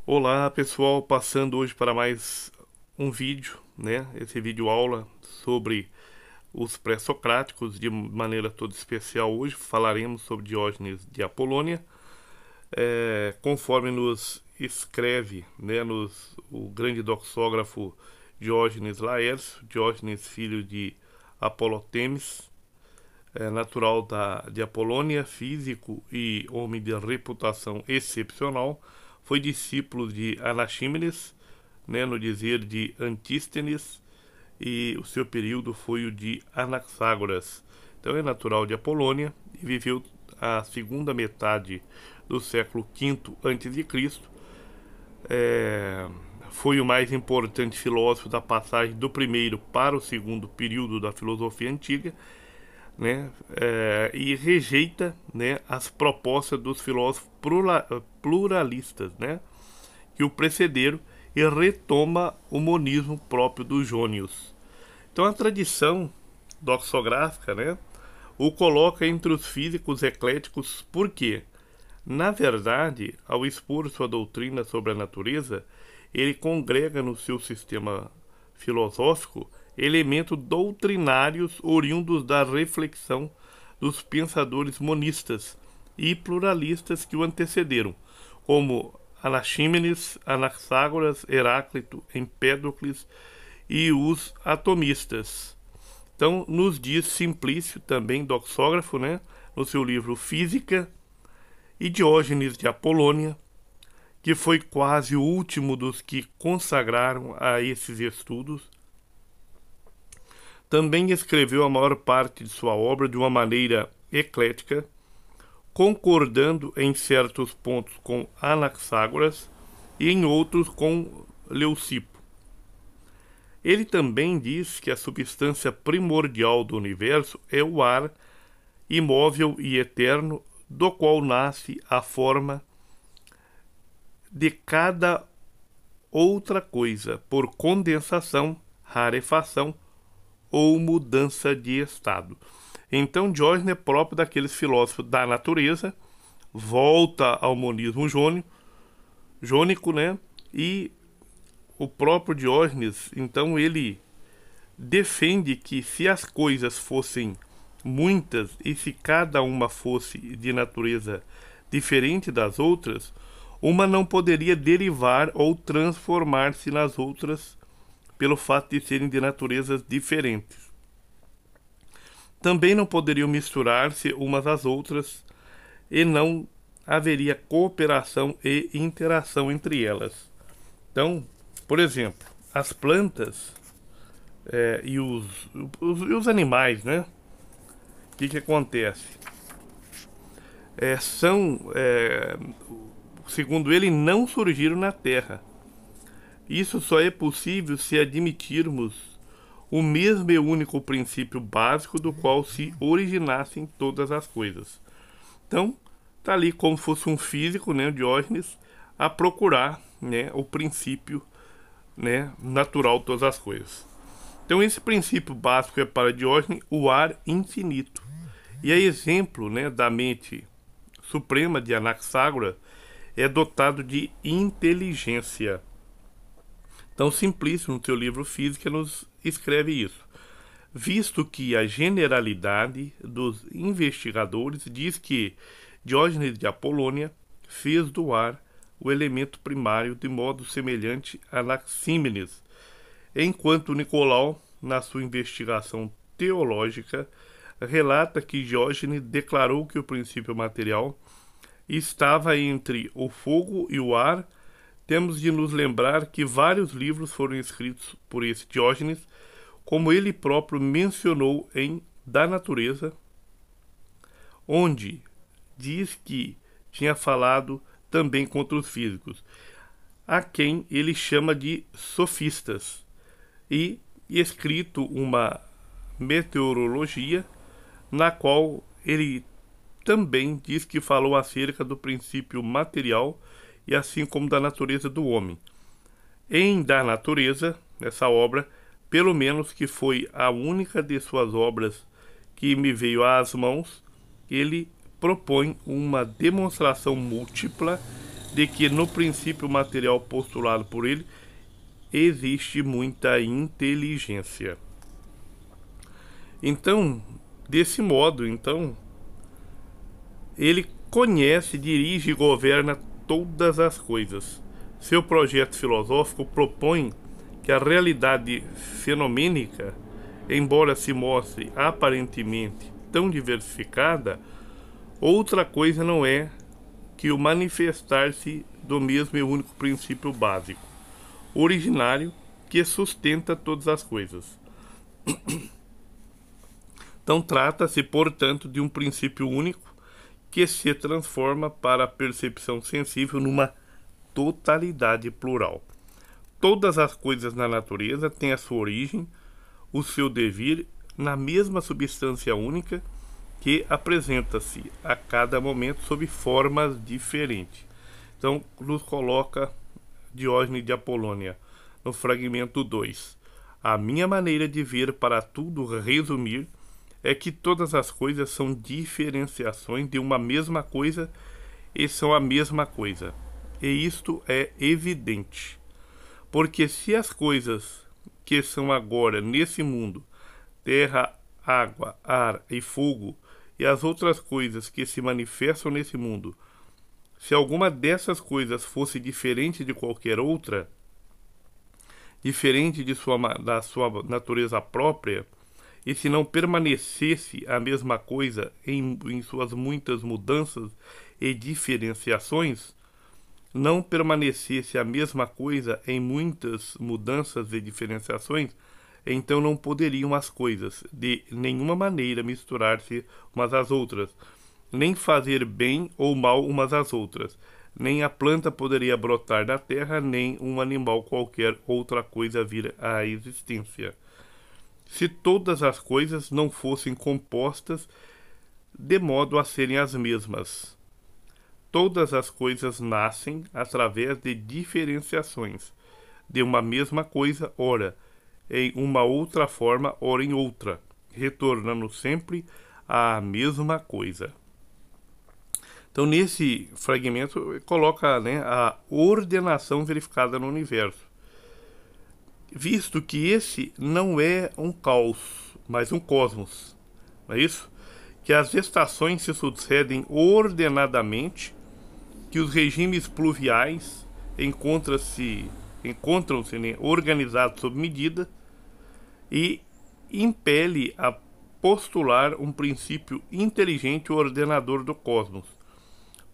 Olá pessoal, passando hoje para mais um vídeo, né? Esse vídeo aula sobre os pré-socráticos, de maneira toda especial. Hoje falaremos sobre Diógenes de Apolônia, conforme nos escreve, né, o grande doxógrafo Diógenes Laércio, Diógenes filho de Apolotemes, natural de Apolônia, físico e homem de reputação excepcional. Foi discípulo de Anaxímenes, né, no dizer de Antístenes, e o seu período foi o de Anaxágoras. Então é natural de Apolônia e viveu a segunda metade do século V a.C. Foi o mais importante filósofo da passagem do primeiro para o segundo período da filosofia antiga, né, e rejeita, né, as propostas dos filósofos pluralistas, né, que o precederam, e retoma o monismo próprio dos jônios. Então a tradição doxográfica, né, o coloca entre os físicos ecléticos porque, na verdade, ao expor sua doutrina sobre a natureza, ele congrega no seu sistema filosófico elementos doutrinários oriundos da reflexão dos pensadores monistas e pluralistas que o antecederam, como Anaxímenes, Anaxágoras, Heráclito, Empédocles e os atomistas. Então, nos diz Simplício, também doxógrafo, né, no seu livro Física, e Diógenes de Apolônia, que foi quase o último dos que consagraram a esses estudos, também escreveu a maior parte de sua obra de uma maneira eclética, concordando em certos pontos com Anaxágoras e em outros com Leucipo. Ele também diz que a substância primordial do universo é o ar, imóvel e eterno, do qual nasce a forma de cada outra coisa, por condensação, rarefação ou mudança de estado. Então Diógenes é próprio daqueles filósofos da natureza, volta ao monismo jônico, né? E o próprio Diógenes, então, ele defende que se as coisas fossem muitas e se cada uma fosse de natureza diferente das outras, uma não poderia derivar ou transformar-se nas outras pelo fato de serem de naturezas diferentes. Também não poderiam misturar-se umas às outras e não haveria cooperação e interação entre elas. Então, por exemplo, as plantas e os animais, né? O que acontece? Segundo ele, não surgiram na Terra. Isso só é possível se admitirmos o mesmo e único princípio básico do qual se originassem todas as coisas. Então, está ali como se fosse um físico, né, Diógenes, a procurar, né, o princípio, né, natural de todas as coisas. Então, esse princípio básico é para Diógenes o ar infinito. E é exemplo, né, da mente suprema de Anaxágoras, é dotado de inteligência. Então, Simplício, no seu livro Física, nos escreve isso. Visto que a generalidade dos investigadores diz que Diógenes de Apolônia fez do ar o elemento primário de modo semelhante a Anaxímenes, enquanto Nicolau, na sua investigação teológica, relata que Diógenes declarou que o princípio material estava entre o fogo e o ar. Temos de nos lembrar que vários livros foram escritos por esse Diógenes, como ele próprio mencionou em Da Natureza, onde diz que tinha falado também contra os físicos, a quem ele chama de sofistas, e escrito uma meteorologia, na qual ele também diz que falou acerca do princípio material e assim como da natureza do homem. Em Da Natureza, nessa obra, pelo menos que foi a única de suas obras que me veio às mãos, ele propõe uma demonstração múltipla de que no princípio material postulado por ele existe muita inteligência. Então, desse modo, ele conhece, dirige e governa todas as coisas. Seu projeto filosófico propõe que a realidade fenomênica, embora se mostre aparentemente tão diversificada, outra coisa não é que o manifestar-se do mesmo e único princípio básico, originário, que sustenta todas as coisas. Então trata-se, portanto, de um princípio único que se transforma para a percepção sensível numa totalidade plural. Todas as coisas na natureza têm a sua origem, o seu devir, na mesma substância única que apresenta-se a cada momento sob formas diferentes. Então, nos coloca Diógenes de Apolônia, no fragmento 2. A minha maneira de ver, para tudo resumir, é que todas as coisas são diferenciações de uma mesma coisa e são a mesma coisa. E isto é evidente. Porque se as coisas que são agora nesse mundo, terra, água, ar e fogo, e as outras coisas que se manifestam nesse mundo, se alguma dessas coisas fosse diferente de qualquer outra, diferente da sua natureza própria, e se não permanecesse a mesma coisa em suas muitas mudanças e diferenciações, não permanecesse a mesma coisa em muitas mudanças e diferenciações, então não poderiam as coisas de nenhuma maneira misturar-se umas às outras, nem fazer bem ou mal umas às outras, nem a planta poderia brotar da terra, nem um animal qualquer outra coisa vir à existência. Se todas as coisas não fossem compostas de modo a serem as mesmas. Todas as coisas nascem através de diferenciações de uma mesma coisa, ora em uma outra forma, ora em outra, retornando sempre à mesma coisa. Então, nesse fragmento, coloca, a ordenação verificada no universo, visto que esse não é um caos, mas um cosmos, não é isso? Que as estações se sucedem ordenadamente, que os regimes pluviais encontram-se organizados sob medida, e impele a postular um princípio inteligente ordenador do cosmos,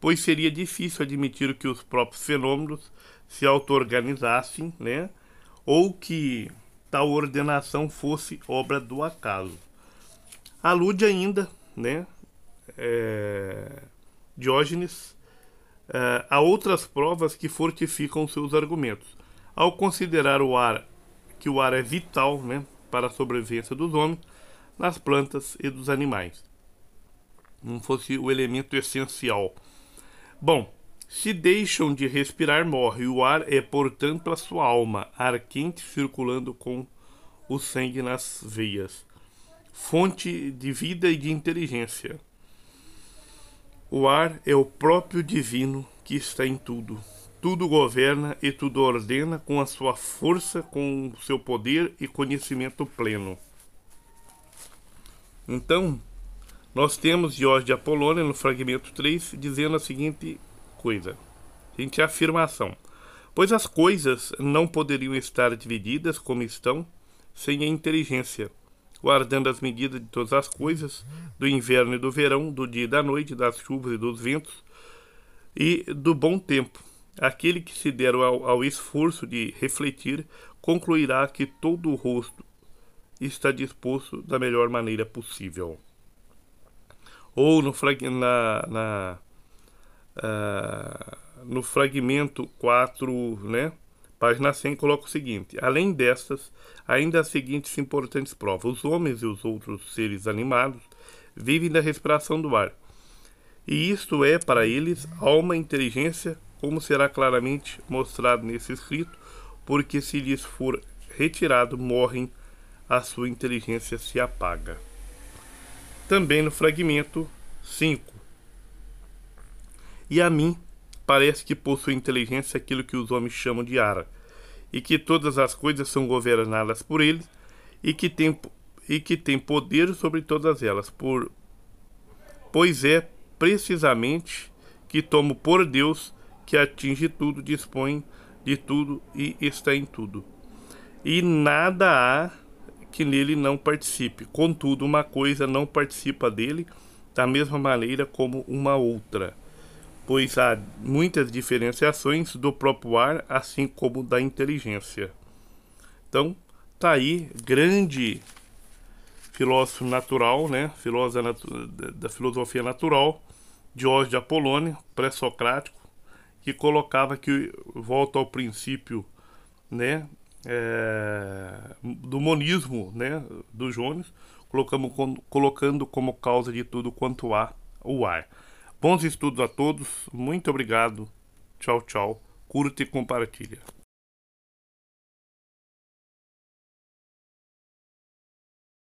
pois seria difícil admitir que os próprios fenômenos se auto-organizassem, ou que tal ordenação fosse obra do acaso. Alude ainda, Diógenes, a outras provas que fortificam seus argumentos. Ao considerar que o ar é vital, para a sobrevivência dos homens, nas plantas e dos animais, não fosse o elemento essencial. Bom, se deixam de respirar, morre. O ar é, portanto, a sua alma, ar quente circulando com o sangue nas veias, fonte de vida e de inteligência. O ar é o próprio divino que está em tudo. Tudo governa e tudo ordena com a sua força, com o seu poder e conhecimento pleno. Então, nós temos Diógenes de Apolônia, no fragmento 3, dizendo a seguinte coisa, seguinte afirmação: pois as coisas não poderiam estar divididas como estão, sem a inteligência, guardando as medidas de todas as coisas, do inverno e do verão, do dia e da noite, das chuvas e dos ventos, e do bom tempo. Aquele que se der ao esforço de refletir, concluirá que todo o rosto está disposto da melhor maneira possível. Ou no fragmento 4, página 100, coloca o seguinte: além destas, ainda as seguintes importantes provas. Os homens e os outros seres animados vivem da respiração do ar, e isto é para eles alma e inteligência, como será claramente mostrado nesse escrito, porque se lhes for retirado, morrem, a sua inteligência se apaga. Também no fragmento 5: e a mim parece que possui inteligência aquilo que os homens chamam de ar, e que todas as coisas são governadas por ele, e que tem poder sobre todas elas, pois é precisamente que tomo por Deus, que atinge tudo, dispõe de tudo e está em tudo. E nada há que nele não participe. Contudo, uma coisa não participa dele da mesma maneira como uma outra, pois há muitas diferenciações do próprio ar, assim como da inteligência. Então, tá aí, grande filósofo natural, né? Da filosofia natural, Diógenes de Apolônio, pré-socrático, que colocava que volta ao princípio, né, do monismo, né, do Jones, colocando como causa de tudo quanto há o ar. Bons estudos a todos, muito obrigado, tchau, tchau, curta e compartilha.